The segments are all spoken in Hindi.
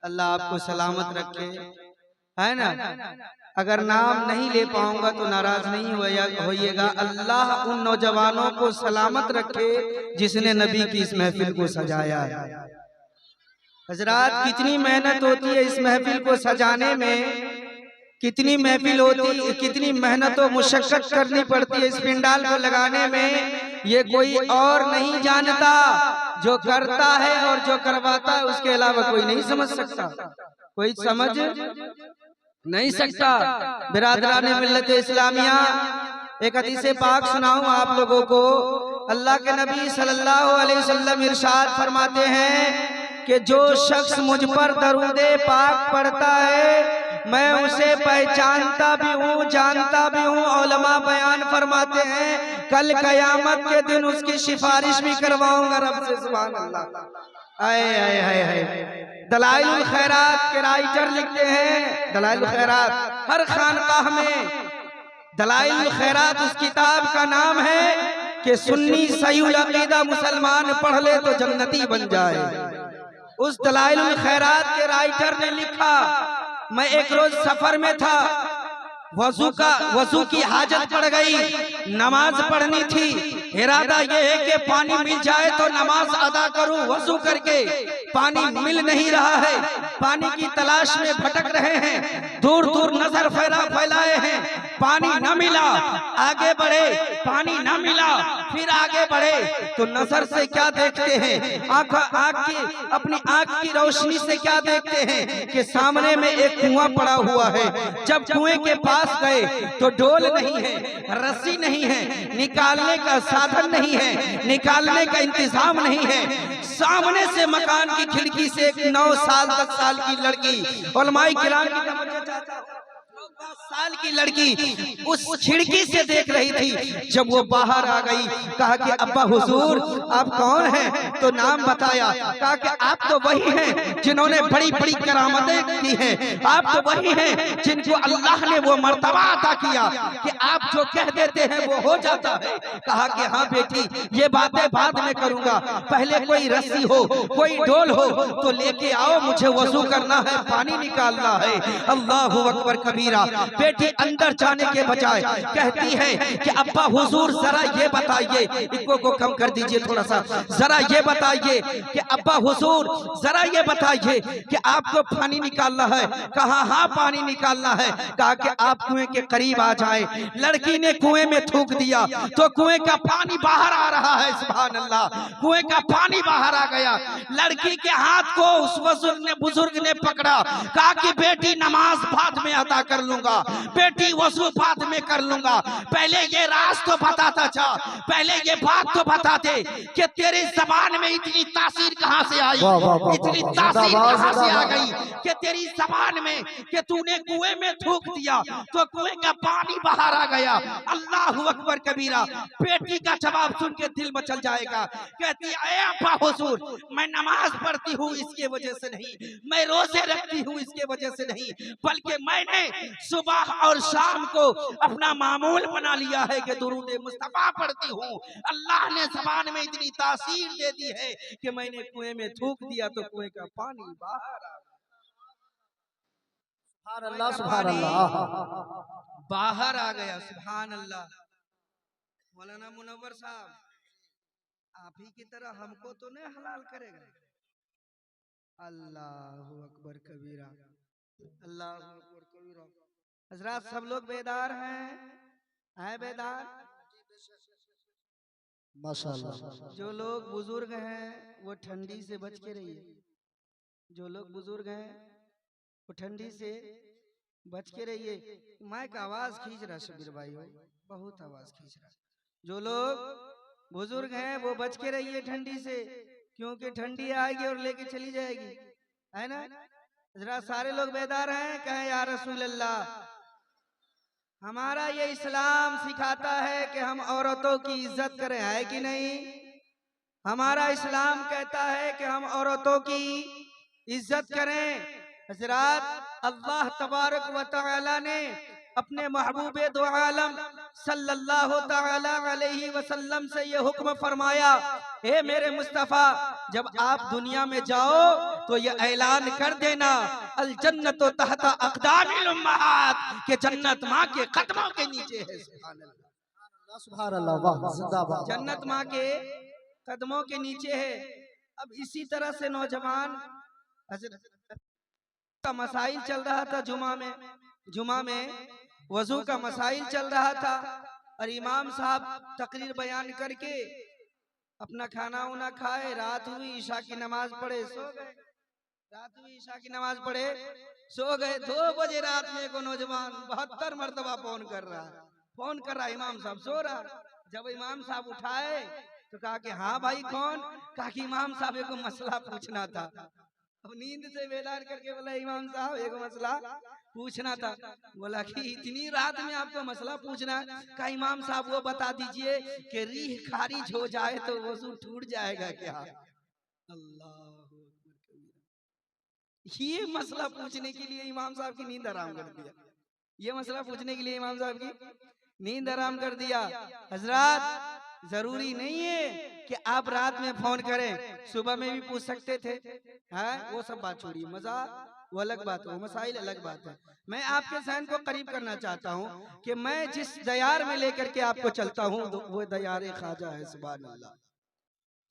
अल्लाह आपको सलामत रखे, है ना। अगर नाम नहीं ले पाऊंगा तो नाराज नहीं होइएगा। अल्लाह उन नौजवानों को सलामत रखे जिसने नबी की इस महफिल को सजाया। हजरात, कितनी मेहनत होती है इस महफिल को सजाने में, कितनी महफिल होती, कितनी मेहनत और मुशक्कत करनी पड़ती है इस पिंडाल को लगाने में। ये कोई और नहीं जानता, जो करता है और जो करवाता है उसके अलावा कोई नहीं समझ सकता, कोई समझ नहीं सकता। बिरादरान मिल्लत इस्लामिया, एक हदीस पाक सुनाऊं आप लोगों को। अल्लाह के नबी सल्लल्लाहु अलैहि वसल्लम इरशाद फरमाते हैं कि जो शख्स मुझ पर दरूदे पाक पढ़ता है मैं उसे पहचानता भी हूँ, जानता भी हूँ। उलमा बयान फरमाते हैं कल कयामत के दिन उसकी सिफारिश भी करवाऊंगा रब से। सुभान अल्लाह। आए आए आए आए। दलाइल खैरात के राइटर लिखते हैं, दलाइल खैरात हर खानकाह में दलाइल खैरात उस किताब का नाम है कि सुन्नी सही अकीदा मुसलमान पढ़ ले तो जन्नती बन जाए। उस दलाइल खैरात के राइटर ने लिखा, मैं एक रोज सफर में था, वजू की हाजत पड़ गई, नमाज पढ़नी थी। इरादा ये है कि पानी मिल जाए तो नमाज अदा करूं। वजू करके पानी मिल नहीं रहा है, पानी की तलाश में भटक रहे हैं, दूर दूर नजर फैलाए हैं, पानी न मिला। आगे बढ़े, पानी न मिला, फिर आगे बढ़े तो नजर से क्या देखते हैं, अपनी आंख की रोशनी से क्या देखते हैं कि सामने में एक कुआं पड़ा हुआ है। जब कुएं के पास गए तो डोल नहीं है, रस्सी नहीं है, निकालने का साधन नहीं है, निकालने का इंतजाम नहीं है। सामने से मकान की खिड़की से एक 9 साल 10 साल की लड़की, उलमाए किराम की 10 साल की लड़की उस खिड़की से देख रही थी। जब वो बाहर आ गई, कहा कि अब्बा हुजूर आप कौन हैं? तो नाम बताया। कहा कि आप तो वही हैं जिन्होंने बड़ी बड़ी करामतें की हैं, आप तो वही हैं जिनको अल्लाह ने वो मर्तबा अता किया कि आप जो कह देते हैं वो हो जाता है। कहा कि हाँ बेटी, ये बातें बाद में करूंगा, पहले कोई रस्सी हो, कोई डोल हो तो लेके आओ, मुझे वजू करना है, पानी निकालना है। अल्लाहु अकबर कबीरा। बेटी अंदर जाने के बजाय कहती है कि अब्बा हुजूर जरा ये बताइए, इको को कम कर दीजिए थोड़ा सा, जरा ये बताइए कि अब्बा हुजूर जरा ये बताइए कि आपको पानी निकालना है। कहा हाँ पानी निकालना है। कहा कि आप कुएं के करीब आ जाए। लड़की ने कुएं में थूक दिया तो कुएं का पानी बाहर आ रहा है। सुभान अल्लाह, कुएं का पानी बाहर आ गया। लड़की के हाथ को उस बुजुर्ग ने पकड़ा। कहा कि बेटी नमाज बाद में अदा कर लूंगा, बेटी वजू बाद में कर लूंगा, पहले ये राज तो बताता जा, पहले ये बात तो बता दे कि तेरी जबान में इतनी तासीर कहां से आई, इतनी तासीर कहां से आ गई कि तेरी जबान में कि तूने कुएं में थूक दिया तो कुएं का पानी बाहर आ गया। अल्लाहु अकबर कबीरा। बेटी का जवाब सुन के दिल मचल जाएगा। कहती है अब्बा हुजूर मैं नमाज पढ़ती हूँ इसके वजह से नहीं, मैं रोजे रखती हूँ इसके वजह से नहीं, बल्कि मैंने सुबह और शाम को अपना मामूल बना लिया है कि दुरूद मुस्तफा पढ़ती हूँ। अल्लाह ने ज़बान में इतनी तासीर दे दी है कि मैंने कुएं में थूक दिया तो कुएं का पानी बाहर आ गया। सुभान अल्लाह, सुभान अल्लाह, बाहर आ गया। सुभान अल्लाह। मौलाना मुनव्वर साहब, आप ही की तरह हमको तो नहीं हलाल करेगा। अल्लाहु अकबर कबीरा, अल्लाहु अकबर कबीरा। हजरात सब लोग बेदार हैं बेदार? माशाअल्लाह। जो लोग बुजुर्ग हैं वो ठंडी से बच के रहिए, जो लोग बुजुर्ग हैं वो ठंडी से बच के रहिए। माइक आवाज खींच रहा शबीर भाई, बहुत आवाज खींच रहा। जो लोग बुजुर्ग हैं वो बच के रहिए ठंडी से, क्योंकि ठंडी आएगी और लेके चली जाएगी, है ना। जरा सारे लोग बेदार हैं, कहें या रसूल अल्लाह। हमारा ये इस्लाम सिखाता है कि हम औरतों की इज्जत करें, है कि नहीं? हमारा इस्लाम कहता है कि हम औरतों की इज्जत करें। हजरात, अल्लाह तबारक व तआला ने अपने महबूबे दो आलम सल्लल्लाहु ताला अलैहि वसल्लम से ये हुक्म फरमाया, हे मेरे मुस्तफा, जब आप दुनिया में जाओ तो ये ऐलान कर देना, अल जन्नतो तहता अक़दामिल उम्महात, के जन्नत माँ के कदमों के नीचे है। सुभान अल्लाह, वाह, जिंदाबाद। जन्नत माँ के कदमों के नीचे है। अब इसी तरह से नौजवान का मसाइल चल रहा था, जुमा में वजू का मसाइल चल रहा था, और इमाम साहब तकरीर बयान करके अपना खाना उना खाए, रात हुई, ईशा की नमाज पढ़े, सो गए। रात हुई, ईशा की नमाज पढ़े, सो गए। 2 बजे रात में को नौजवान 72 मरतबा फोन कर रहा है, इमाम साहब सो रहा। जब इमाम साहब उठाए तो कहा कि हाँ भाई कौन? कहा कि इमाम साहब को मसला पूछना था। अब नींद से बेदार करके बोला, इमाम साहब एक मसला पूछना था। बोला कि इतनी रात में आपको मसला पूछना है? कहा इमाम साहब वो बता दीजिए कि रीह खारिज हो जाए तो वजू टूट जाएगा क्या? अल्लाह, ये मसला पूछने के लिए इमाम साहब की नींद हराम कर दिया। ये मसला पूछने के लिए इमाम साहब की नींद हराम कर दिया। हजरात, जरूरी नहीं है कि आप रात में फोन करें, सुबह में भी पूछ सकते थे। हाँ, वो सब बात छोड़िए, मजा वो अलग बात है, मसाइल अलग बात है। मैं आपके ज़हन को करीब करना चाहता हूँ कि मैं जिस दयार में लेकर के आपको चलता हूँ वो दयार ख्वाजा है। सुभान अल्लाह।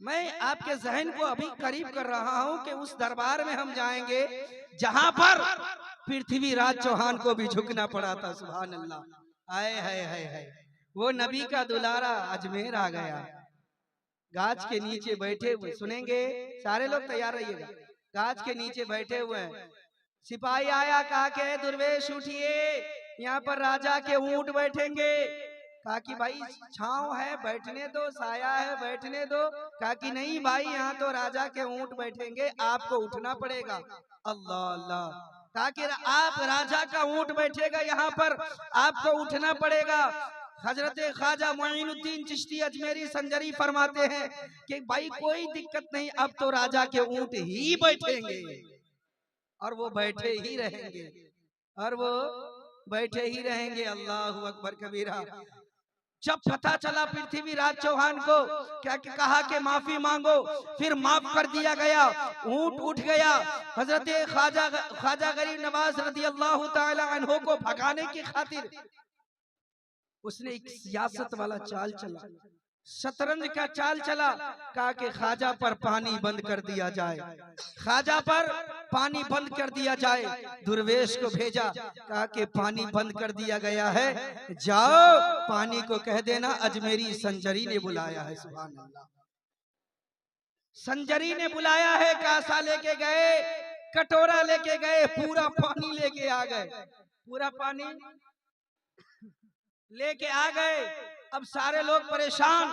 मैं आपके ज़हन को अभी करीब कर रहा हूँ कि उस दरबार में हम जाएंगे जहां पर पृथ्वीराज चौहान को भी झुकना पड़ा था। सुभान अल्लाह। आए है वो नबी का दुलारा अजमेर आ गया। गाछ के नीचे बैठे हुए, सुनेंगे सारे लोग, तैयार रहिएगा। गाछ के नीचे बैठे हुए हैं, सिपाही आया, कहा के दुर्वेश उठिए, यहाँ पर राजा के ऊंट बैठेंगे। कहा कि भाई छांव है, बैठने दो, साया है, बैठने दो। कहा कि नहीं भाई, यहाँ तो राजा के ऊंट बैठेंगे, आपको उठना पड़ेगा। अल्लाह अल्लाह। कहा कि आप राजा का ऊंट बैठेगा यहाँ पर, आपको उठना पड़ेगा। हजरत ख्वाजा मोइनुद्दीन चिश्ती अजमेरी संजरी फरमाते हैं कि भाई कोई दिक्कत नहीं, अब तो राजा के ऊंट ही बैठेंगे, और वो बैठे ही रहेंगे, और वो बैठे ही रहेंगे। अल्लाहु अकबर कबीरा। जब पता चला पृथ्वीराज चौहान को, क्या कहा कि माफी मांगो, फिर माफ कर दिया गया, ऊंट उठ गया। हजरत ख्वाजा गरीब नवाज रज़ी अल्लाह ताला अन्हु को भगाने की खातिर उसने एक सियासत वाला चाल चला, शतरंज का चाल चला। कहा कि ख्वाजा पर पानी बंद कर दिया जाए, ख्वाजा पर पानी बंद कर दिया जाए। दुर्वेश को भेजा, कहा कि पानी बंद कर दिया गया है, जाओ पानी को कह देना अजमेरी संजरी ने बुलाया है। सुभान अल्लाह। संजरी ने बुलाया है, कासा लेके गए, कटोरा लेके गए, पूरा पानी लेके आ गए, पूरा पानी लेके आ गए। अब सारे लोग परेशान,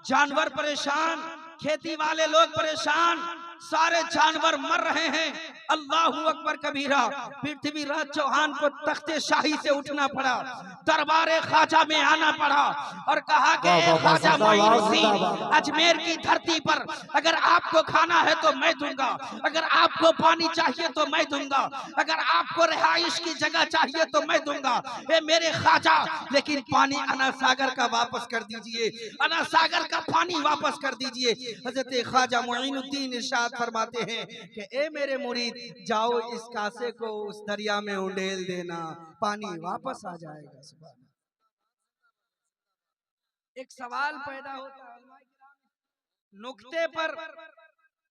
जानवर परेशान, खेती वाले लोग परेशान, सारे जानवर मर रहे हैं। अल्लाहु अकबर कबीरा। पृथ्वीराज चौहान को तख्ते शाही से उठना पड़ा, दरबारे ख्वाजा में आना पड़ा, और कहा कि ख्वाजा मोइनुद्दीन, अजमेर की धरती पर अगर आपको खाना है तो मैं दूंगा, अगर आपको पानी चाहिए तो मैं दूंगा, अगर आपको रिहाइश की जगह चाहिए तो मैं दूंगा। ए मेरे ख्वाजा, लेकिन पानी अना सागर का वापस कर दीजिए, अना सागर का पानी वापस कर दीजिए। हजरत ख्वाजा मोइनुद्दीन इरशाद फरमाते हैं कि ए मेरे मुरीद, जाओ इस कासे को उस दरिया में उंडेल देना, पानी वापस आ जाएगा। सुभान। एक सवाल पैदा होता है नुक्ते पर,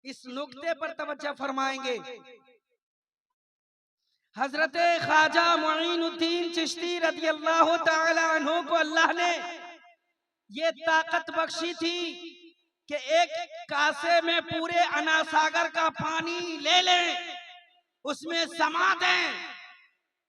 इस नुक्ते पर तवज्जो फरमाएंगे। हजरत ख्वाजा मोइनुद्दीन चिश्ती रज़ियल्लाहु ताला अन्हु को अल्लाह ने ये ताकत बख्शी थी कि एक कासे में पूरे अनासागर का पानी ले लें, उसमें समा दें,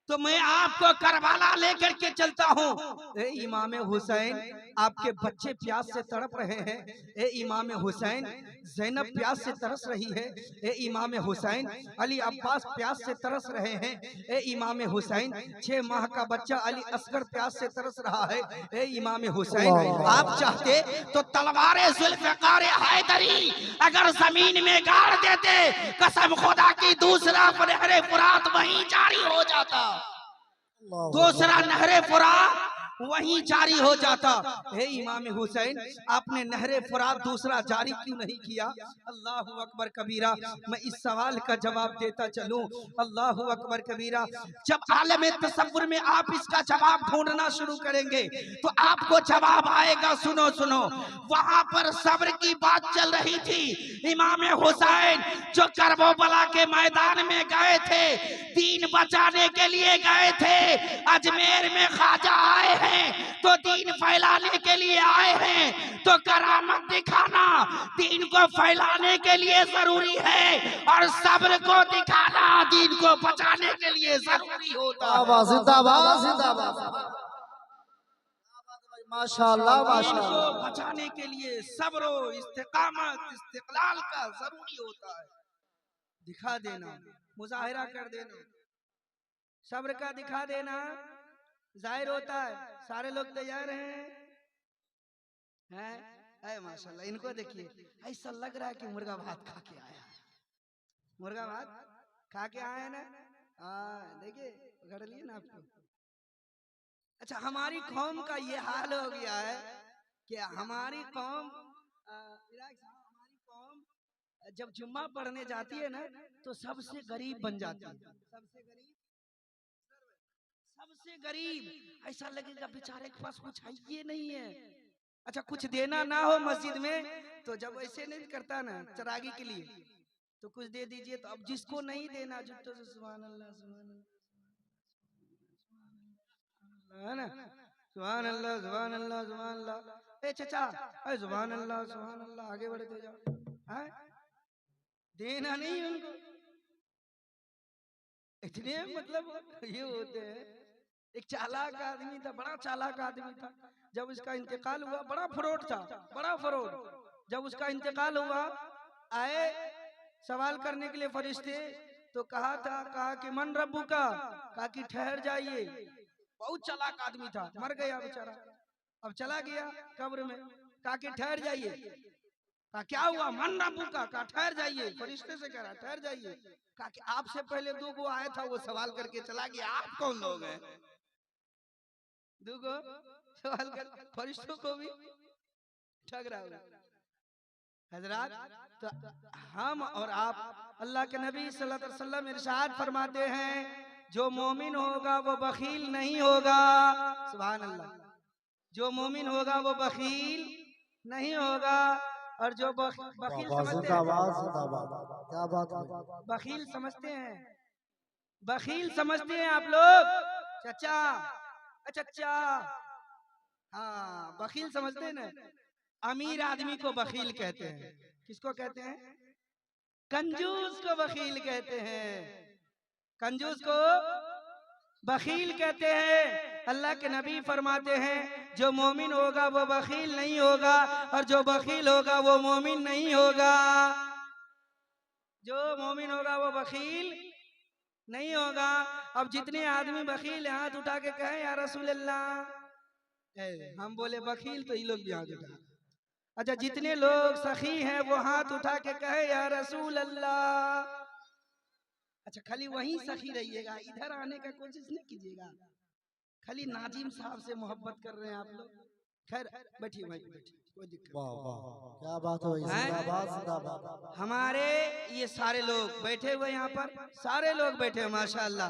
तो मैं आपको करबला लेकर के चलता हूँ। ए इमाम हुसैन, आपके बच्चे प्यास से तड़प रहे हैं। ए इमाम हुसैन, ज़ैनब प्यास से तरस रही है। ए इमाम हुसैन, अली अब्बास प्यास से तरस रहे हैं। ए इमाम हुसैन, 6 माह का बच्चा अली असगर प्यास से तरस रहा है। ए इमाम हुसैन, आप चाहते तो तलवारे जुल्फ़िकार हैदरी अगर जमीन में गाड़ देते, कसम खुदा की दूसरा नहरे फुरात वहीं जारी हो जाता, दूसरा नहरे फुरात वहीं जारी हो जाता। हे इमाम हुसैन, आपने नहरे फुरात दूसरा जारी क्यों नहीं किया? अल्लाहु अकबर कबीरा। मैं इस सवाल का जवाब देता चलूं। अल्लाहु अकबर कबीरा। जब आलम तसव्वुर में आप इसका जवाब ढूंढना शुरू करेंगे तो आपको जवाब आएगा। सुनो सुनो, वहां पर सब्र की बात चल रही थी। इमाम हुसैन जो करबला के मैदान में गए थे, दीन बचाने के लिए गए थे। अजमेर में ख्वाजा आए हैं तो दीन फैलाने के लिए आए हैं, तो करामत दिखाना दीन को फैलाने के लिए जरूरी है, और सब्र को दिखाना दीन को बचाने के लिए जरूरी होता है। जिंदाबाद जिंदाबाद। माशाअल्लाह दीन माशाअल्लाह। को बचाने के लिए सब्र और इस्तिकामत, इस्तिक़लाल का जरूरी होता है। दिखा देना, मुजाहिरा कर देना, सब्र का दिखा देना जाहिर होता है। सारे लोग तैयार हैं? अरे माशाल्लाह, इनको देखिए, ऐसा लग रहा है कि मुर्गा भात खा के आया है। मुर्गा भात खा के आए ना? देखिए पकड़ लिए ना आपको। अच्छा, हमारी कौम का ये हाल हो गया है कि हमारी कौम जब जुम्मा पढ़ने जाती है ना तो सबसे गरीब बन जाती है। सबसे गरीब। ऐसा लगेगा बेचारे के पास कुछ है ये नहीं है। अच्छा, कुछ देना ना हो मस्जिद में तो जब ऐसे नहीं करता ना चरागी के लिए, तो कुछ दे दीजिए। तो अब जिसको नहीं देना जुट्टो से सुभान अल्लाह सुभान अल्लाह, है ना? सुभान अल्लाह सुभान अल्लाह सुभान अल्लाह। ए चाचा, अरे सुभान अल्लाह, आगे बढ़ते जाओ। है देना नहीं उनको, इतने मतलब ये होते हैं। एक चालाक आदमी था, बड़ा चालाक आदमी था। जब उसका इंतकाल हुआ, बड़ा फ्रॉड था, बड़ा फ्रॉड। जब उसका इंतकाल हुआ, आए सवाल करने के लिए फरिश्ते, तो कहा कि मन रब्बू का, कहा कि ठहर जाइए। बहुत चालाक आदमी था, मर गया बेचारा। अब चला गया कब्र में, कहा कि ठहर जाइए। कहा क्या हुआ? मन रब्बू का, कहा ठहर जाइए। फरिश्ते से कह रहा ठहर जाइए। कहा कि आपसे पहले दो गो आया था, वो सवाल करके चला गया, आप कौन लोग हैं? दो गो सवाल कर, फरिश्तों को भी ठग रहा हूं। हजरात, तो हम और आप, अल्लाह के नबी सल्लल्लाहु अलैहि वसल्लम इरशाद फरमाते हैं, जो मोमिन होगा वो बखील नहीं होगा। सुभान अल्लाह। जो मोमिन होगा वो बखील नहीं होगा। और जो बखील समझते हैं, क्या बात है? बखील समझते हैं, बखील समझते हैं आप लोग? चचा, चचा, हाँ बखील समझते हैं ना? अमीर आदमी को बखील कहते हैं। किसको कहते हैं? कंजूस को बखील कहते हैं। कंजूस को बखील कहते हैं। अल्लाह के नबी फरमाते हैं, जो मोमिन होगा वो बखील नहीं होगा, और जो बखील होगा वो मोमिन नहीं होगा। जो मोमिन होगा वो बखील नहीं होगा। अब जितने आदमी बखील हाथ उठा के कहें या रसूल अल्लाह, हम बोले बखील तो ये लोग भी हाथ उठा। अच्छा, जितने लोग सखी हैं वो हाथ उठा के कहे या रसूल अल्लाह। अच्छा, खाली वहीं सखी रहिएगा, इधर आने का कोशिश नहीं कीजिएगा। खाली नाजिम साहब से मोहब्बत कर रहे हैं आप लोग। खैर बैठिए भाई, बैठिए, कोई दिक्कत वाह वाह, क्या बात है? जिंदाबाद जिंदाबाद। हमारे ये सारे लोग बैठे हुए यहाँ पर, सारे लोग बैठे हैं माशाअल्लाह।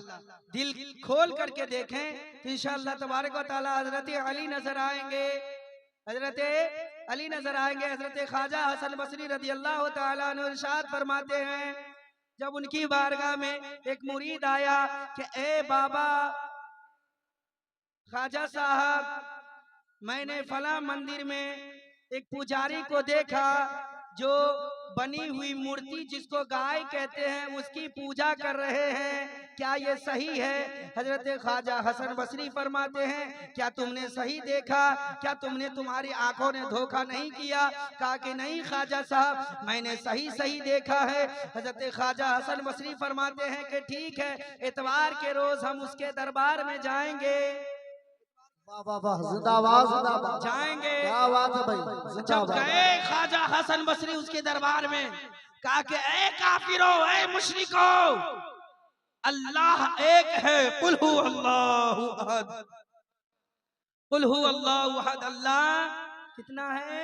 दिल खोल करके देखें तो इंशाअल्लाह तबारक व तआला हजरत अली नजर आएंगे, हजरत अली नजर आएंगे। हजरत ख्वाजा हसन बसरी रज़ी अल्लाह तआला अन्हु इरशाद फरमाते हैं, जब उनकी बारगाह में एक मुरीद आया कि ए बाबा ख्वाजा साहब, मैंने फला मंदिर में एक पुजारी को देखा जो बनी हुई मूर्ति जिसको गाय कहते हैं उसकी पूजा कर रहे हैं, क्या ये सही है? हजरत ख्वाजा हसन बसरी फरमाते हैं, क्या तुमने सही देखा? क्या तुम्हारी आंखों ने धोखा नहीं किया? कहा कि नहीं ख्वाजा साहब, मैंने सही देखा है। हजरत ख्वाजा हसन बसरी फरमाते हैं कि ठीक है, इतवार के रोज हम उसके दरबार में जाएंगे। जिंदाबाद जिंदाबाद। जाएंगे। क्या बात है भाई? जब गए ख्वाजा हसन बसरी उसके दरबार में, कहा कि ए काफिरो, ए मुशरिको, अल्लाह एक है, कुल हु अल्लाहु अहद। कुल हु अल्लाहु अहद, अल्लाह कितना है?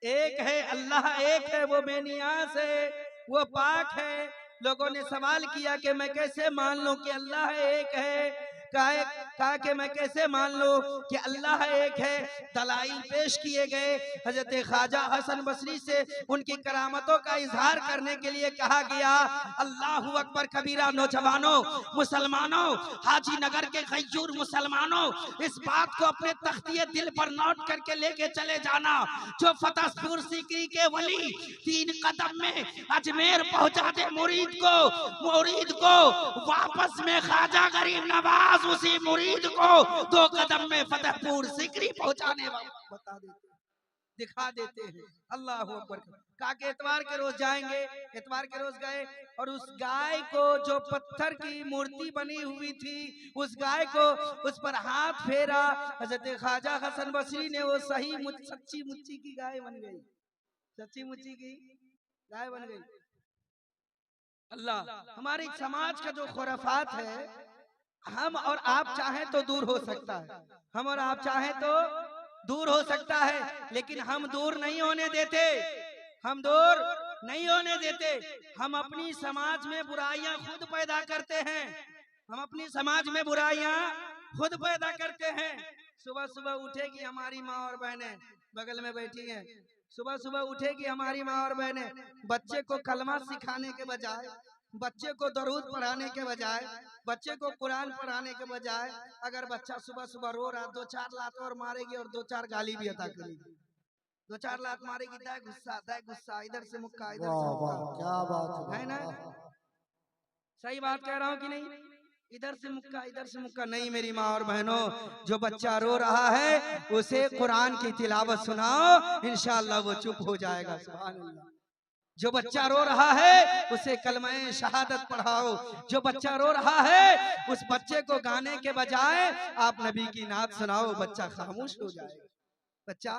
एक है। अल्लाह एक है, वो बेनियाज है, वो पाक है। लोगों ने सवाल किया कि मैं कैसे मान लूं कि अल्लाह एक है? कहा कि मैं कैसे मान लूं कि अल्लाह एक है? दलाइल पेश किए गए। हजरत ख्वाजा हसन बसरी से उनकी करामतों का इजहार करने के लिए कहा गया। अल्लाहु अकबर कबीरा। नौजवानों, मुसलमानों, हाजी नगर के गयूर मुसलमानों, इस बात को अपने तख्तिए दिल पर नोट करके लेके चले जाना। जो फतेहपुर सीकरी के वली 3 कदम में अजमेर पहुंचा दे मुरीद को वापस में ख्वाजा गरीब नवाज उसी मुरीद को 2 कदम में फतेहपुर सीकरी पहुंचाने वाला बता देते, दिखा देते हैं। अल्लाह अकबर। कहा कि एतवार के रोज जाएंगे। एतवार के रोज गए और उस गाय को, जो पत्थर की मूर्ति बनी हुई थी, उस गाय को, उस पर हाथ फेरा। हजरत ख्वाजा हसन बसरी ने वो सही सच्ची मुच्ची की गाय बन गई, सच्ची मुच्ची की गाय बन गई। अल्लाह। हमारे समाज का जो खुराफात है, हम और आप चाहें तो दूर हो सकता है, हम और आप चाहें तो दूर हो सकता है, लेकिन हम दूर नहीं होने देते, हम दूर नहीं होने देते। हम अपनी समाज में बुराइयां खुद पैदा करते हैं, हम अपनी समाज में बुराइयां खुद पैदा करते हैं। सुबह सुबह उठेगी हमारी माँ और बहनें, बगल में बैठी हैं, सुबह सुबह उठेगी हमारी माँ और बहनें, बच्चे को कलमा सिखाने के बजाय, बच्चे को दरूद पढ़ाने के बजाय, बच्चे को कुरान पढ़ाने के बजाय, अगर बच्चा सुबह सुबह रो रहा 2-4 लात और मारेगी और 2-4 गाली भी अता करेगी। 2-4 लात मारेगी, दाय गुस्सा, इधर से मुक्का, इधर से मुक्का। क्या बात है ना? सही बात कह रहा हूँ कि नहीं? इधर से मुक्का, इधर से मुक्का। नहीं मेरी माँ और बहनों, जो बच्चा रो रहा है उसे कुरान की तिलावत सुनाओ, इंशाअल्लाह वो चुप हो जाएगा। सुभान अल्लाह। जो बच्चा रो रहा है उसे कलमाए शहादत पढ़ाओ। जो बच्चा रो रहा है उस बच्चे को गाने के बजाय आप नबी की नात सुनाओ, बच्चा खामोश हो जाएगा। बच्चा,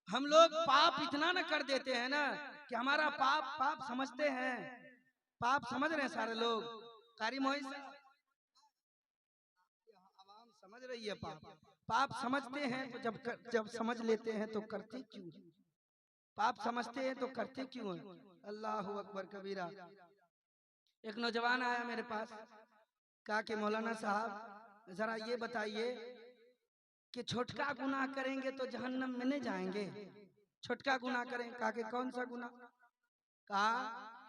हम लोग पाप इतना न कर देते हैं ना कि हमारा पाप समझते हैं, पाप समझ रहे हैं सारे लोग। कारी मोहित आवाम समझ रही है पाप समझते हैं तो जब समझ लेते हैं तो करते क्यों? पाप समझते हैं तो करते क्यों हैं? अल्लाह अकबर कबीरा। एक नौजवान आया मेरे पास, कहा कि मौलाना साहब जरा ये बताइए कि छोटका गुनाह करेंगे तो जहन्नम में नहीं जाएंगे? छोटका गुनाह करें। कहा कि कौन सा गुनाह? कहा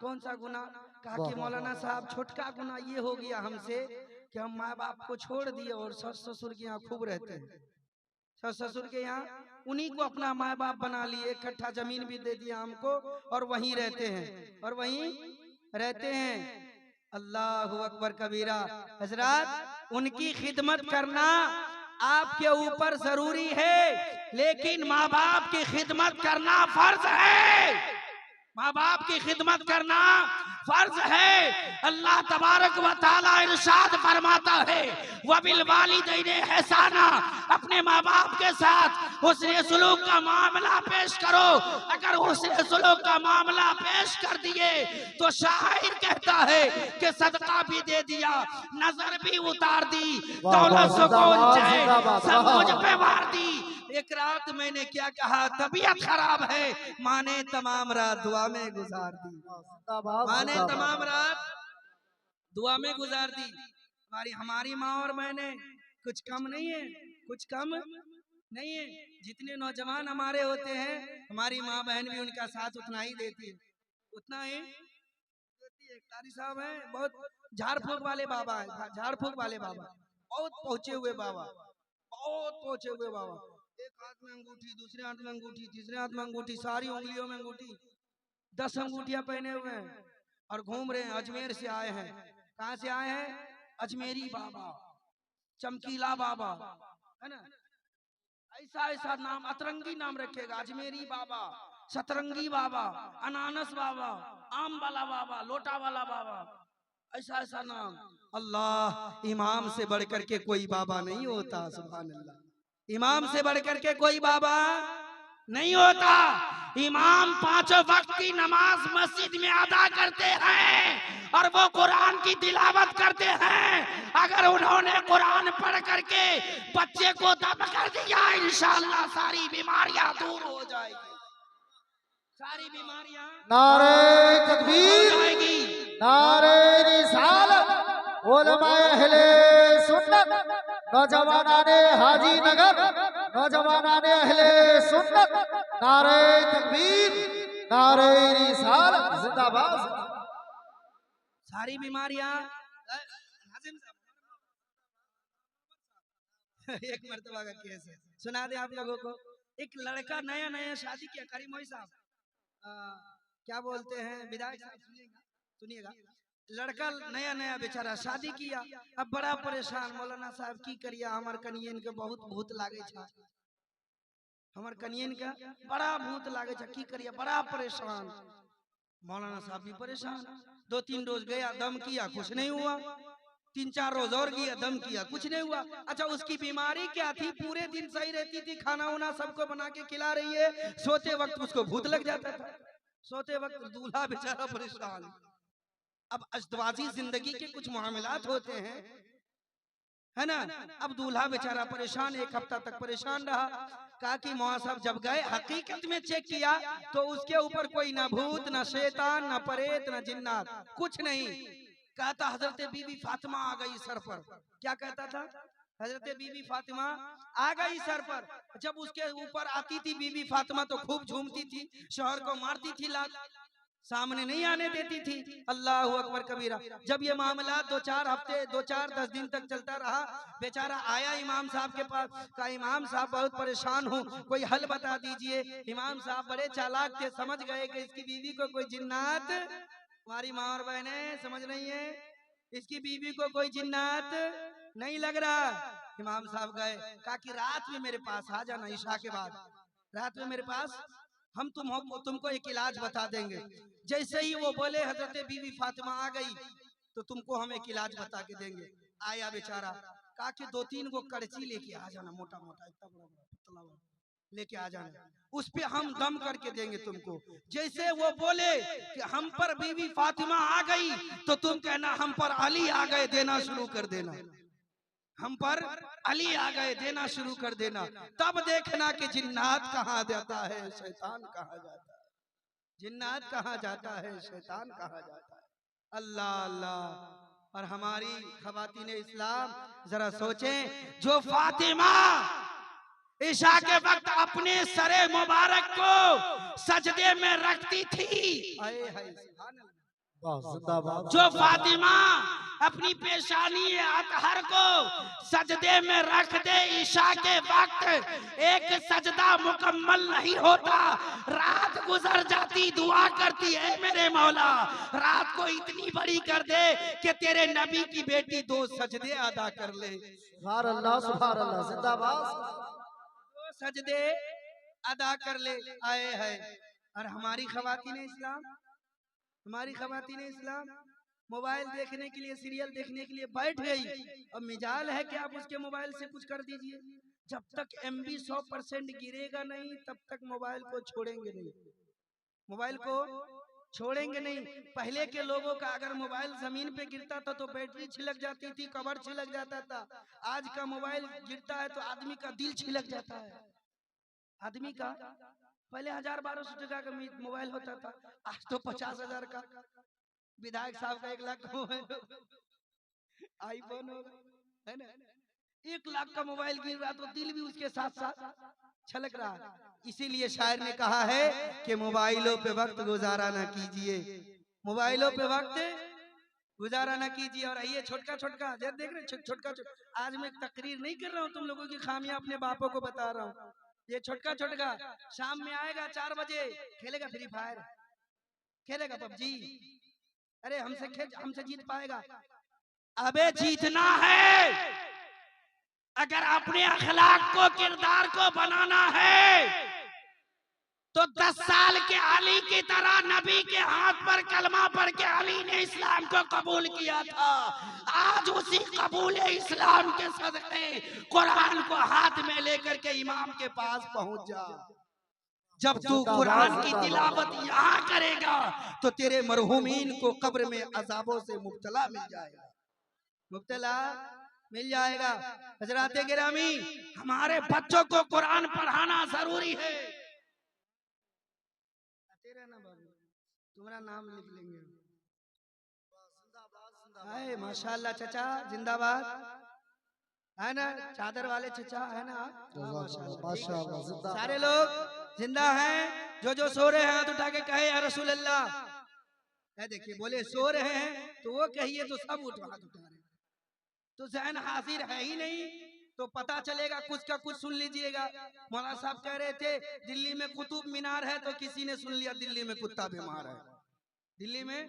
कौन सा गुनाह? कहा कि मौलाना साहब छोटका गुनाह ये हो गया हमसे कि हम माँ बाप को छोड़ दिए और सस ससुर के यहाँ खूब रहते हैं, सस ससुर के यहाँ उन्हीं को अपना माँ बाप बना लिए, इकट्ठा जमीन भी दे दिया हमको और वहीं रहते हैं, और वहीं रहते हैं। अल्लाह अकबर कबीरा। हजरत, उनकी खिदमत करना आपके ऊपर जरूरी है, लेकिन माँ बाप की खिदमत करना फर्ज है, माँ बाप की खिदमत करना फर्ज है। अल्लाह तबारक व तआला इरशाद फरमाता है, वबिल वालिदैन एहसाना, अपने माँ बाप के साथ हुस्न सुलूक का मामला पेश करो। अगर हुस्न सुलूक का मामला पेश कर दिए तो शायर कहता है कि सदका भी दे दिया, नजर भी उतार दी, दौलत सुकून चैन सब मुझ पे वार दी। एक रात मैंने क्या कहा, तबीयत खराब है, माँ ने तमाम रात दुआ में गुजार दी, माँ ने तमाम रात दुआ में गुजार दी। हमारी माँ और बहनें कुछ कम नहीं है, कुछ कम नहीं है। जितने नौजवान हमारे होते हैं, हमारी माँ बहन भी उनका साथ उतना ही देती है, उतना ही देती है। कारी साहब हैं, बहुत झाड़ फूक वाले बाबा है, झाड़ फूक वाले बाबा, बहुत पहुंचे हुए बाबा, बहुत पहुंचे हुए बाबा। एक हाथ में अंगूठी, दूसरे हाथ में अंगूठी, तीसरे हाथ में अंगूठी, सारी उंगलियों में अंगूठी, 10 अंगूठियां पहने हुए हैं और घूम रहे हैं। अजमेर से आए हैं। कहां से आए हैं? अजमेरी बाबा, चमकीला बाबा, है ना? ऐसा ऐसा नाम, अतरंगी नाम रखेगा, अजमेरी बाबा, सतरंगी बाबा, अनानस बाबा, आम वाला बाबा, लोटा वाला बाबा, ऐसा ऐसा नाम। अल्लाह, इमाम से बढ़कर के कोई बाबा नहीं होता। सुभान अल्लाह, इमाम से बढ़कर के कोई बाबा नहीं होता। इमाम पांचों वक्त की नमाज मस्जिद में अदा करते हैं और वो कुरान की तिलावत करते हैं। अगर उन्होंने कुरान पढ़ करके बच्चे को दम कर दिया, इंशाअल्लाह सारी बीमारियां दूर हो जाएगी, सारी बीमारियां नारे हो तकबीर, जाएगी। नारे रिसालत, उलमाए अहले सुन्नत, नौजवानाने हाजी नगर, नौजवानाने अहले सुन्नत, नारे तकबीर, नारे रिसालत, जिंदाबाद। सारी बीमारियां नाजिम साहब, एक मर्तबा का केस है, सुना दे आप लोगों को। एक लड़का नया नया शादी किया, करीम मोई साहब क्या बोलते हैं, विधायक साहब सुनिएगा, सुनिएगा। लड़का नया नया बेचारा शादी किया, अब बड़ा परेशान, मौलाना साहब की करिया, हमार कनियन के बहुत भूत लागे छा, हमार कनियन का बड़ा भूत लागे छा, की करिया, बड़ा परेशान। मौलाना साहब भी परेशान, 2-3 रोज गया, दम किया, कुछ नहीं हुआ, 3-4 रोज और गया, दम किया, कुछ नहीं हुआ। अच्छा, उसकी बीमारी क्या थी? पूरे दिन सही रहती थी, खाना वाना सबको बना के खिला रही है, सोते वक्त उसको भूत लग जाता था, सोते वक्त दूल्हा बेचारा परेशान। अब अष्टवाजी जिंदगी के कुछ मामलात होते हैं, है ना। अब दूल्हा बेचारा परेशान, 1 हफ्ता तक परेशान रहा। कहा कि मौला साहब जब गए हकीकत में चेक किया तो उसके ऊपर कोई ना भूत, ना शैतान, ना परेत, ना जिन्नात, कुछ नहीं। कहता हजरत बीबी फातिमा आ गई सर पर। क्या कहता था? हजरत बीबी फातिमा आ गई सर पर। जब उसके ऊपर आती थी बीबी फातिमा तो खूब झूमती थी, शौहर को मारती थी लात, सामने नहीं आने देती थी। अल्लाह अकबर कबीरा। जब ये मामला 2-4 हफ्ते, 2-4-10 दिन तक चलता रहा, बेचारा आया इमाम साहब के पास, कहा इमाम साहब बहुत परेशान हूँ, कोई हल बता दीजिए। इमाम साहब बड़े चालाक थे, समझ गए कि इसकी बीवी को कोई जिन्नात, हमारी माँ और बहने समझ रही है, इसकी बीवी को कोई जिन्नात नहीं लग रहा। इमाम साहब गए, कहा कि रात में मेरे पास आ जाना, ईशा के बाद रात में मेरे पास, हम तुमको एक इलाज बता देंगे। जैसे ही वो बोले हजरत बीवी फातिमा आ गई तो तुमको हम एक इलाज बता के देंगे। आया बेचारा, कहा कि 2-3 गो करची लेके आ जाना, मोटा मोटा, इतना बड़ा पतला लेके आ जाना, उस पे हम दम करके देंगे तुमको। जैसे वो बोले कि हम पर बीवी फातिमा आ गई तो तुम कहना हम पर अली आ गए, देना शुरू कर देना, हम पर अली आ गए, देना शुरू कर देना। तब देखना कि जिन्नात कहाँ जाता है, शैतान कहाँ जाता है, जिन्नात कहाँ जाता है, शैतान कहाँ जाता है। अल्लाह अल्लाह। और हमारी खवातीन इस्लाम जरा सोचें, जो फातिमा ईशा के वक्त अपने सरे मुबारक को सजदे में रखती थी, जो फातिमा अपनी पेशानी अतहर को सजदे में रख दे ईशा के वक्त, एक सजदा मुकम्मल नहीं होता, रात गुजर जाती, दुआ करती है मेरे मौला रात को इतनी बड़ी कर दे कि तेरे नबी की बेटी 2 सजदे अदा कर ले। सुभान अल्लाह, सुभान अल्लाह, जिंदाबाद। 2 सजदे अदा कर ले, आए है। और हमारी खवातीन इस्लाम, हमारी खवातीन इस्लाम मोबाइल देखने के लिए, सीरियल देखने के लिए बैठ गई, अब मिजाल है कि आप उसके मोबाइल से कुछ कर दीजिए। जब तक MB 100% गिरेगा नहीं तब तक मोबाइल को छोड़ेंगे नहीं, मोबाइल को छोड़ेंगे नहीं। पहले के लोगों का अगर मोबाइल जमीन पे गिरता था तो बैटरी छिलक जाती थी, कवर छिलक जाता था। आज का मोबाइल गिरता है तो आदमी का दिल छिलक जाता है, आदमी का। पहले 1000-1200 टका का मोबाइल होता था, आज तो 50,000 का। विधायक साहब का 1 लाख का मोबाइल आईफोन होगा, है ना। 1 लाख का मोबाइल गिर रहा तो दिल भी उसके साथ साथ छलक रहा है। इसीलिए शायर ने कहा है कि मोबाइलों पे वक्त गुजारा ना कीजिए, मोबाइलों पे वक्त गुजारा ना कीजिए। और ये छोटका छोटका देख रहे, छोटका छोटका, आज मैं तकरीर नहीं कर रहा हूँ, तुम लोगों की खामियां अपने बापों को बता रहा हूँ। ये छोटका छोटका शाम में आएगा 4 बजे, खेलेगा फ्री फायर, खेलेगा PUBG, अरे हमसे जीत पाएगा? अबे जीतना है, अगर अपने अखलाक को, किरदार को बनाना है तो 10 साल के अली की तरह नबी के हाथ पर कलमा पढ़ के अली ने इस्लाम को कबूल किया था। आज उसी कबूल इस्लाम के सदक़े कुरान को हाथ में लेकर के इमाम के पास पहुंच जा। जब तू कुरान की तिलावत यहाँ करेगा तो तेरे मरहूमीन को कब्र में अजाबों से मुब्तला मिल जाएगा, मुब्तला मिल जाएगा। हजरात गिरामी, हमारे बच्चों को कुरान पढ़ाना जरूरी है। तेरा ना बाबू, तुम्हारा नाम लिख लेंगे। हाय माशाल्लाह चचा जिंदाबाद, है ना? चादर वाले चचा है ना? माशाल्लाह सारे लोग जिंदा हैं। जो सो रहे हैं हाथ उठा के कहे या रसूल अल्लाह। देखिए बोले सो रहे हैं तो वो कहिए तो सब उठा हाथ उठा रहे। तो जहन हाजिर है ही नहीं तो पता चलेगा कुछ का कुछ सुन लीजिएगा। मौलाना साहब कह रहे थे दिल्ली में कुतुब मीनार है तो किसी ने सुन लिया दिल्ली में कुत्ता बीमार है, दिल्ली में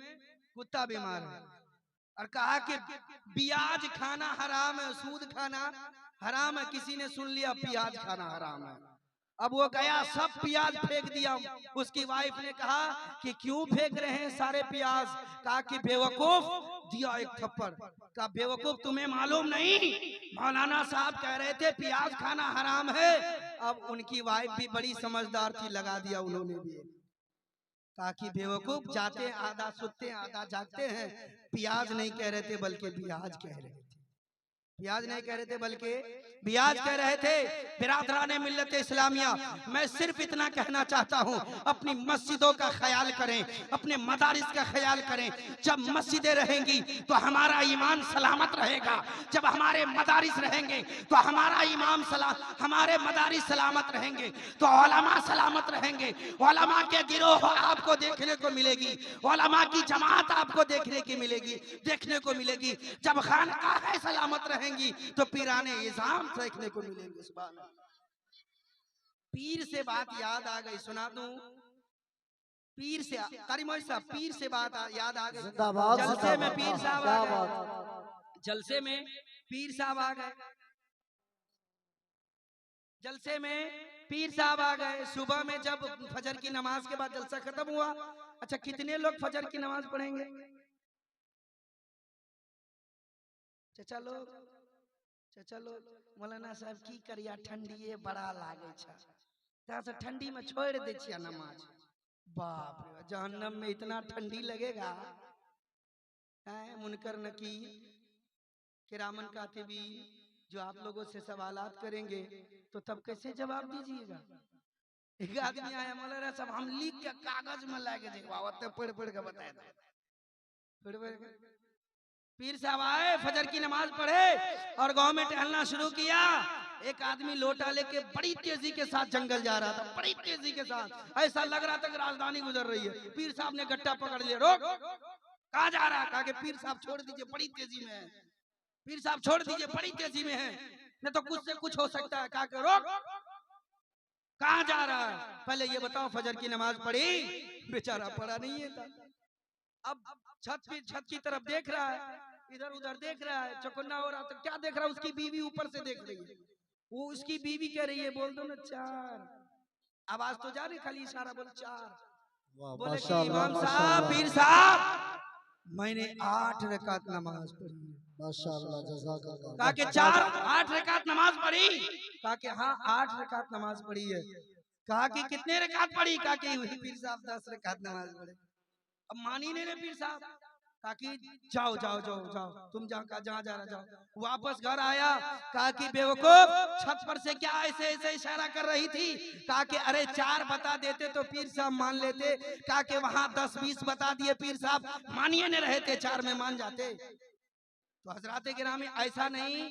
कुत्ता बीमार है। और कहा कि प्याज खाना हराम है, सूद खाना हराम है, किसी ने सुन लिया प्याज खाना हराम है। अब वो गया सब प्याज फेंक दिया। उसकी वाइफ ने कहा कि क्यों फेंक रहे हैं सारे प्याज? कहा कि बेवकूफ, दिया एक थप्पड़। कहा बेवकूफ तुम्हें मालूम नहीं, मौलाना साहब कह रहे थे प्याज खाना हराम है। अब उनकी वाइफ भी बड़ी समझदार थी, लगा दिया उन्होंने भी। कहा कि बेवकूफ, जाते आधा सुनते आधा जागते हैं। प्याज नहीं कह रहे थे बल्कि ब्याज कह रहे थे, ब्याज नहीं कह रहे थे बल्कि ब्याज कह रहे थे। बिरादराने मिल्लत इस्लामिया, मैं सिर्फ इतना कहना चाहता हूँ, अपनी मस्जिदों का ख्याल करें, अपने मदारिस का ख्याल करें। जब मस्जिदें रहेंगी तो हमारा ईमान सलामत रहेगा, जब हमारे मदारिस रहेंगे तो हमारा ईमान हमारे मदारिस सलामत रहेंगे तो उलमा सलामत रहेंगे। उलमा के गिरोह आपको देखने को मिलेगी, उलमा की जमात आपको देखने को मिलेगी। जब खानकाहें सलामत रहेंगी तो पीराने इज़ाम देखने को मिलेंगे। सुभान अल्लाह। पीर से बात याद आ गई, सुना दूं? पीर से कारी मौलवी साहब, पीर से बात याद आ गई। जलसे में पीर साहब आ गए, जलसे में पीर साहब आ गए, जलसे में पीर साहब आ गए। सुबह में जब फजर की नमाज के बाद जलसा खत्म हुआ, अच्छा कितने लोग फजर की नमाज पढ़ेंगे? चचा लोग मौलाना साहब की करिया, ठंडी बड़ा लागे छा, ठंडी में छोड़ दे छिया नमाज। बाप रे, जहन्नम में इतना ठंडी लगेगा। मुनकर नकीर किरामन कातिबीन जो आप लोगों से सवालात करेंगे तो तब कैसे जवाब दीजिएगा? एक आदमी आया, मौलाना साहब हम लिख के कागज में लाके पढ़ के बताए थे। पीर साहब आए, फजर की नमाज पढ़े और गांव में टहलना शुरू किया। एक आदमी लोटा लेके बड़ी तेजी के साथ जंगल जा रहा था, बड़ी तेजी के साथ, ऐसा लग रहा था कि राजधानी गुजर रही है। पीर साहब ने गट्टा पकड़ लिया, रोक, कहाँ जा रहा है? कहा कि पीर साहब छोड़ दीजिए, बड़ी तेजी में है। पीर साहब छोड़ दीजिए, बड़ी तेजी में है, नहीं तो कुछ से कुछ हो सकता है। कहा कि रोक, कहाँ जा रहा है? पहले ये बताओ फजर की नमाज पढ़ी? बेचारा पढ़ा नहीं है। अब छत की तरफ देख रहा है, इधर उधर देख रहा है, चौकन्ना हो रहा। तो क्या देख रहा है? उसकी बीवी ऊपर से देख रही है। वो उसकी बीवी कह रही है बोल दो ना चार, आवाज तो जा रही, खाली इशारा, बोल चार। बोले कि इमाम साहब, पीर साहब, मैंने 8 रकात नमाज पढ़ी। माशाअल्लाह, जज़ाकल्लाह। कहा कि 8 रकात नमाज पढ़ी? कहा कि हाँ 8 रकात नमाज पढ़ी है। कहा कि कितने रकात पढ़ी? कहा कि पीर साहब 10 रकात नमाज पढ़े। अब मानी नहीं रहे पीर साहब। ताकि जाओ जाओ जाओ जाओ, तुम जहाँ जा रहा जाओ। वापस घर आया, कहा कि बेवकूफ, छत पर से क्या ऐसे ऐसे इशारा कर रही थी? कहा कि अरे 4 बता देते तो पीर साहब मान लेते। कहा कि वहां 10-20 बता दिए, पीर साहब मानिए नहीं रहे थे, 4 में मान जाते। तो हजरात गिरामी, ऐसा नहीं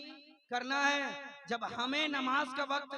करना है। जब हमें नमाज का वक्त,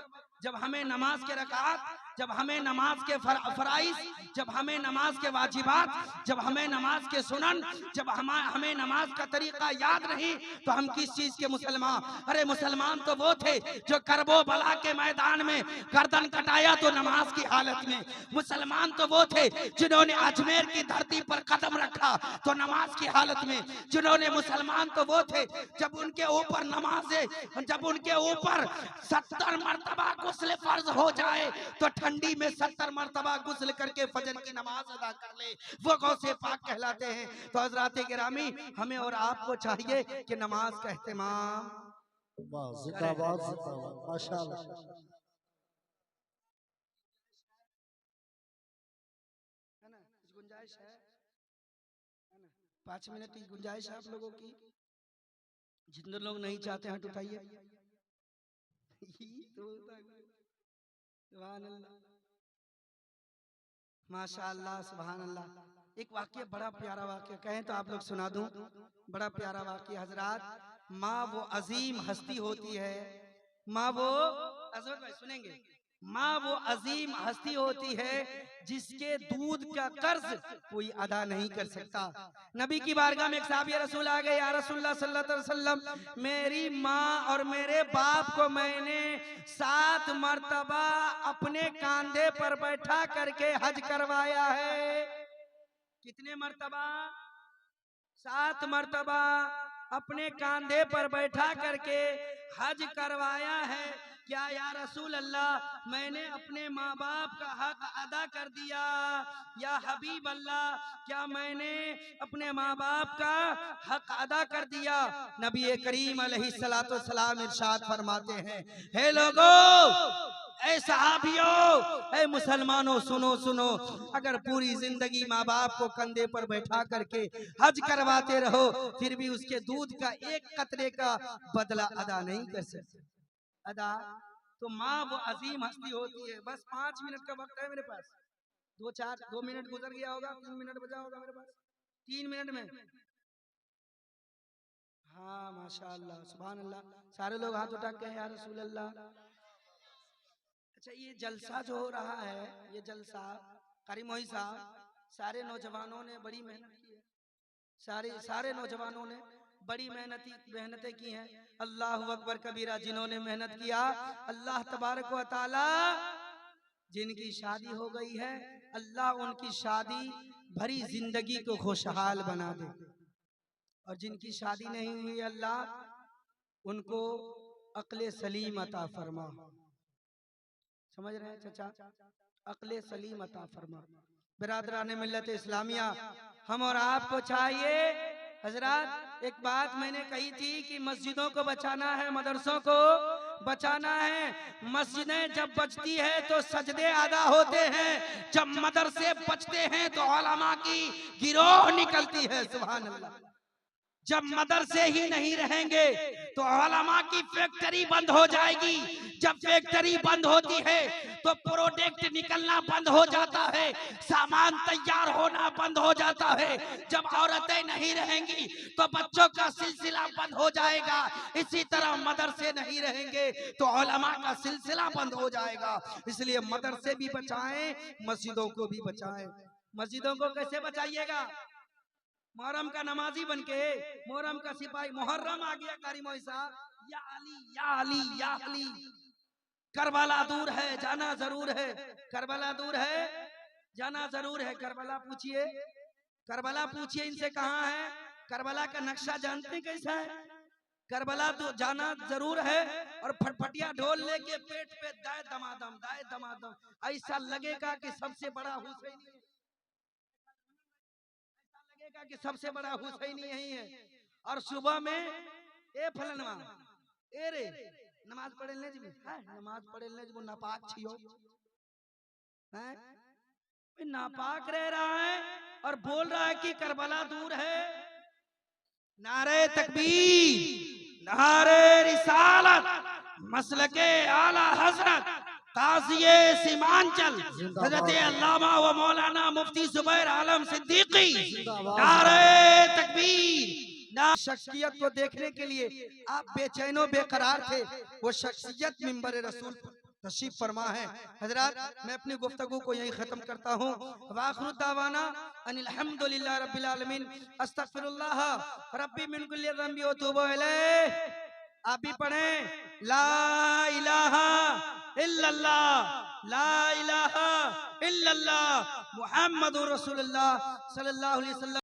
जब हमें नमाज के रकात, जब हमें नमाज के फराइज, जब हमें नमाज के वाजिबात, जब हमें नमाज के सुनन, जब हमें नमाज का तरीका याद नहीं तो हम किस चीज के मुसलमान? अरे मुसलमान तो वो थे जो करबो बला के मैदान में गर्दन कटाया तो नमाज की हालत में। मुसलमान तो वो थे जिन्होंने अजमेर की धरती पर कदम रखा तो नमाज की हालत में। जिन्होंने मुसलमान तो वो थे जब उनके ऊपर नमाज़ें, जब उनके ऊपर 70 मरतबा गुस्ल फर्ज हो जाए तो ठंडी में 70 मरतबा गुस्ल करके फजर की नमाज अदा कर ले, वो गौसे पाक कहलाते हैं। तो हजरात गिरामी, हमें और आपको चाहिए कि नमाज का एहतमाम। जिंदाबाद जिंदाबाद, माशाअल्लाह। 5 मिनट की गुंजाइश है आप लोगों की। जितने लोग नहीं चाहते हैं उठाइए। सुभान अल्लाह, माशाअल्लाह, सुभान अल्लाह। एक वाक्य, बड़ा प्यारा वाक्य कहें तो आप लोग सुना दूं। बड़ा प्यारा वाक्य हजरात। माँ वो अजीम हस्ती होती है, माँ वो, अजमत भाई सुनेंगे, माँ वो अजीम हस्ती होती है जिसके दूध का कर्ज कोई अदा नहीं कर सकता। नबी की बारगाह में एक साहबी रसूल आ गए, या रसूलुल्लाह सल्लल्लाहु अलैहि वसल्लम, मेरी माँ और मेरे बाप को मैंने 7 मर्तबा अपने कांधे पर बैठा करके हज करवाया है। कितने मर्तबा? 7 मर्तबा अपने कांधे पर बैठा करके हज करवाया है। क्या या रसूल अल्लाह, मैंने अपने माँ बाप का हक अदा कर दिया? या हबीब अल्लाह, क्या मैंने अपने माँ बाप का हक अदा कर दिया? नबी करीम अलैहिस्सलातु वस्सलाम इरशाद फरमाते हैं, हे लोगों, ऐ सहाबियों, ऐ मुसलमानों, सुनो सुनो, अगर पूरी जिंदगी माँ बाप को कंधे पर बैठा करके हज करवाते रहो, फिर भी उसके दूध का एक कतरे का बदला अदा नहीं कर सकते। अदा तो माँ वो अजीम हस्ती होती है। बस 5 मिनट का वक्त है मेरे पास। 2 मिनट गुजर गया होगा, 3 मिनट बचा होगा मेरे पास। 3 मिनट में, हाँ माशाअल्लाह, सुभान अल्लाह। सारे लोग हाथ उठा के या रसूल अल्लाह। अच्छा, ये जलसा जो हो रहा है, ये जलसा कारी मोही साहब, सारे नौजवानों ने बड़ी मेहनत की है। सारे नौजवानों ने बड़ी मेहनतें की हैं। अल्लाह अकबर कबीरा। जिन्होंने मेहनत किया, अल्लाह तबारक व तआला जिनकी शादी हो गई है, अल्लाह उनकी शादी भरी जिंदगी को खुशहाल बना दे, और जिनकी शादी नहीं हुई, अल्लाह उनको अक्ले सलीम अता फरमा। समझ रहे हैं चाचा? अक्ले सलीम अता फरमा। बिरादरान मिल्लत इस्लामिया, हम और आपको चाहिए हजरात, एक बात मैंने कही थी कि मस्जिदों को बचाना है, मदरसों को बचाना है। मस्जिदें जब बचती है तो सजदे अदा होते हैं, जब मदरसे बचते हैं तो उलमा की गिरोह निकलती है। सुभान अल्लाह। जब मदरसे ही नहीं रहेंगे तो उलमा की फैक्ट्री बंद हो जाएगी। जब फैक्ट्री बंद होती है तो प्रोडक्ट निकलना बंद हो जाता है, सामान तैयार होना बंद हो जाता है। जब औरतें नहीं रहेंगी तो बच्चों का सिलसिला बंद हो जाएगा। इसी तरह मदरसे नहीं रहेंगे तो उलमा का सिलसिला बंद हो जाएगा। इसलिए मदरसे भी बचाएं, मस्जिदों को भी बचाएं। मस्जिदों को कैसे बचाइएगा? मुहर्रम का नमाजी बनके, मुहर्रम का सिपाही। मुहर्रम आ गया कारी मोई साहब, या अली या अली या अली। करबला दूर है, जाना जरूर है। करबला दूर है, जाना जरूर है। करबला पूछिए, करबला पूछिए इनसे कहाँ है। करबला का नक्शा जानते कैसा है? करबला तो जाना जरूर है, और फटफटिया ढोल लेके पेट पे दाए दमादम, दाए दमादम, ऐसा लगेगा कि सबसे बड़ा हुसैनी, लगेगा कि सबसे बड़ा हुसैनी यही है। और सुबह में ए फलनवा, ए रे नमाज पढ़े ले जी, नमाज पढ़े ले जी, नापाक छियो हैं, नापाक रह रहा है और बोल रहा है कि करबला दूर है। नारे तकबीर, नारे रिसालत, मसलके आला हजरत काज़िए सीमांचल हजरत अल्लामा व मौलाना मुफ्ती जुबैर आलम सिद्दीकी, नारे तकबीर। ना शख्सियत को देखने के लिए आप बेचैनो बेकरार थे, वो शख्सियत मिंबर रसूल तशरीफ फरमा है। हजरात, मैं अपनी गुफ्तगू को यही खत्म करता हूँ। वाखिरु दावाना अनिल हम्दुलिल्लाह रब्बिल आलमीन, अस्तगफिरुल्लाह रब्बी मिन कुल्ली ज़ंबि व तूबु इलैह। आप भी पढ़ें, ला इलाहा इल्लल्लाह, ला इलाहा इल्लल्लाह, मुहम्मदुर रसूलुल्लाह सल्लल्लाहु अलैहि वसल्लम।